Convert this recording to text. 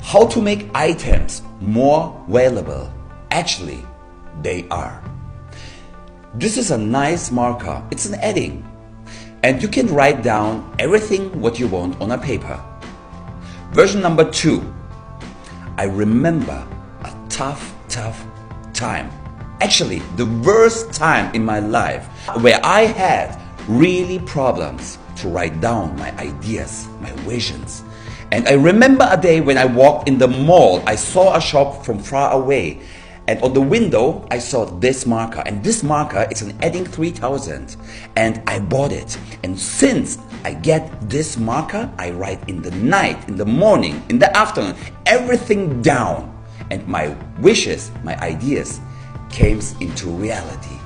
how to make items more valuable. Actually, they are. This is a nice marker. It's an Edding. And you can write down everything what you want on a paper. Version number 2. I remember a tough time. Actually, the worst time in my life where I had really problems to write down my ideas, my visions. And I remember a day when I walked in the mall, I saw a shop from far away. And on the window, I saw this marker. And this marker is an Edding 3000. And I bought it. And since I get this marker, I write in the night, in the morning, in the afternoon, everything down. And my wishes, my ideas came into reality.